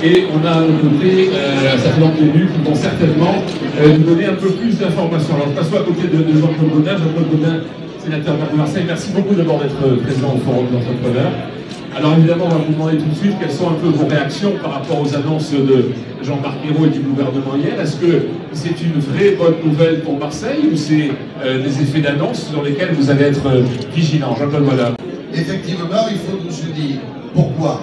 Et on a à nos côtés un certain nombre d'élus qui vont certainement nous donner un peu plus d'informations. Alors je passe à côté de Jean-Claude Gaudin. Jean-Claude Gaudin, sénateur maire de Marseille, merci beaucoup d'abord d'être présent au Forum des entrepreneurs. Alors évidemment, on va vous demander tout de suite quelles sont un peu vos réactions par rapport aux annonces de Jean-Marc Ayrault et du gouvernement hier. Est-ce que c'est une vraie bonne nouvelle pour Marseille ou c'est des effets d'annonce sur lesquels vous allez être vigilant? Jean-Claude Gaudin. Effectivement, il faut se dire pourquoi.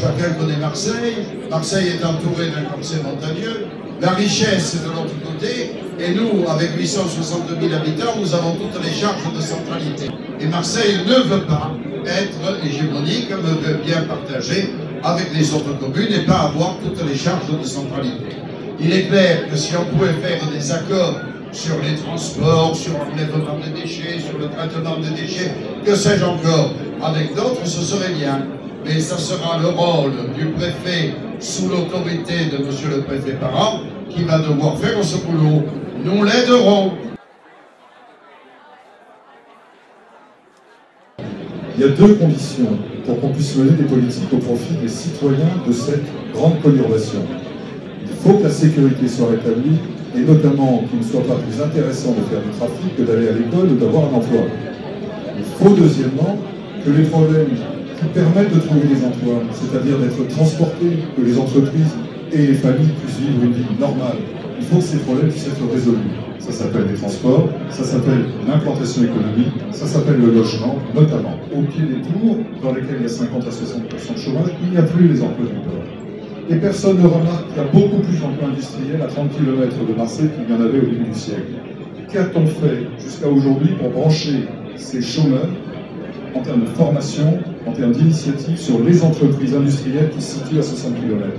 Chacun connaît Marseille. Marseille est entouré d'un corset montagneux. La richesse est de l'autre côté. Et nous, avec 862 000 habitants, nous avons toutes les charges de centralité. Et Marseille ne veut pas être hégémonique, veut bien partager avec les autres communes et pas avoir toutes les charges de centralité. Il est clair que si on pouvait faire des accords sur les transports, sur l'enlèvement des déchets, sur le traitement des déchets, que sais-je encore, avec d'autres, ce serait bien. Mais ça sera le rôle du préfet, sous l'autorité de monsieur le préfet Parent, qui va devoir faire ce boulot. Nous l'aiderons. Il y a deux conditions pour qu'on puisse mener des politiques au profit des citoyens de cette grande conurbation. Il faut que la sécurité soit rétablie, et notamment qu'il ne soit pas plus intéressant de faire du trafic que d'aller à l'école ou d'avoir un emploi. Il faut deuxièmement que les problèmes qui permettent de trouver des emplois, c'est-à-dire d'être transportés, que les entreprises et les familles puissent vivre une vie normale, il faut que ces problèmes puissent être résolus. Ça s'appelle les transports, ça s'appelle l'implantation économique, ça s'appelle le logement, notamment. Au pied des tours, dans lesquels il y a 50 à 60% de chômage, il n'y a plus les emplois du port. Et personne ne remarque qu'il y a beaucoup plus d'emplois industriels à 30 km de Marseille qu'il y en avait au début du siècle. Qu'a-t-on fait jusqu'à aujourd'hui pour brancher ces chômeurs en termes de formation, en termes d'initiative sur les entreprises industrielles qui se situent à 60 km?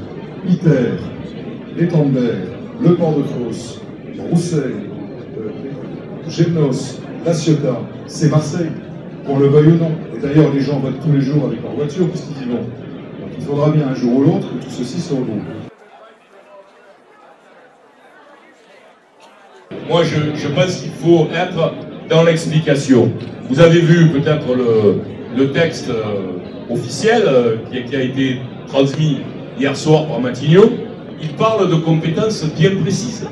ITER, l'Étendard, le port de Fos, Roussel, Gémenos, La Ciotat, c'est Marseille, qu'on le veuille ou non. Et d'ailleurs, les gens votent tous les jours avec leur voiture puisqu'ils y vont. Donc il faudra bien un jour ou l'autre que tout ceci se regroupe. Moi, je pense qu'il faut être dans l'explication. Vous avez vu peut-être le texte officiel qui a été transmis hier soir par Matignon. Il parle de compétences bien précises.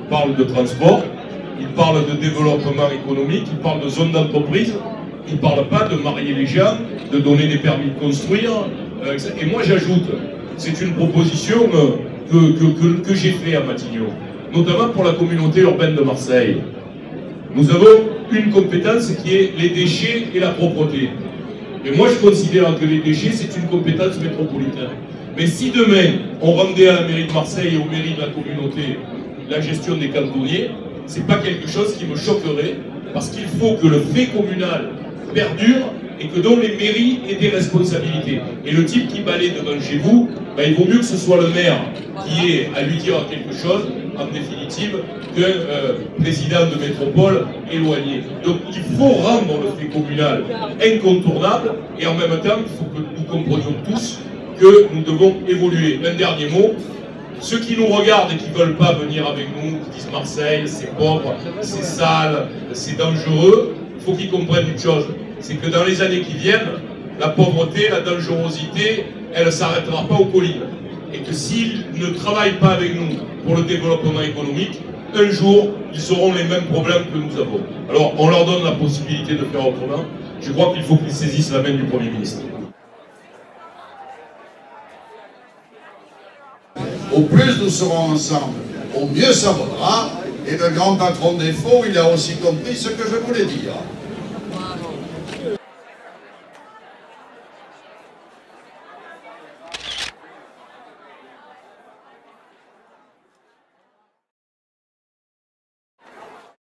Il parle de transport, il parle de développement économique, il parle de zone d'entreprise. Il ne parle pas de marier les gens, de donner des permis de construire. Et moi j'ajoute, c'est une proposition que j'ai faite à Matignon, notamment pour la communauté urbaine de Marseille. Nous avons une compétence qui est les déchets et la propreté. Et moi je considère que les déchets c'est une compétence métropolitaine. Mais si demain on rendait à la mairie de Marseille et aux mairies de la communauté la gestion des cantonniers, c'est pas quelque chose qui me choquerait, parce qu'il faut que le fait communal perdure et que donc les mairies aient des responsabilités. Et le type qui balaye devant chez vous, ben, il vaut mieux que ce soit le maire qui ait à lui dire quelque chose, en définitive, qu'un président de métropole éloigné. Donc il faut rendre le fait communal incontournable, et en même temps, il faut que nous comprenions tous que nous devons évoluer. Un dernier mot, ceux qui nous regardent et qui ne veulent pas venir avec nous, qui disent Marseille, c'est pauvre, c'est sale, c'est dangereux, il faut qu'ils comprennent une chose, c'est que dans les années qui viennent, la pauvreté, la dangerosité, elle ne s'arrêtera pas aux collines. Et que s'ils ne travaillent pas avec nous pour le développement économique, un jour, ils auront les mêmes problèmes que nous avons. Alors, on leur donne la possibilité de faire autrement. Je crois qu'il faut qu'ils saisissent la main du Premier ministre. Au plus nous serons ensemble, au mieux ça vaudra. Et le grand patron des faux, il a aussi compris ce que je voulais dire.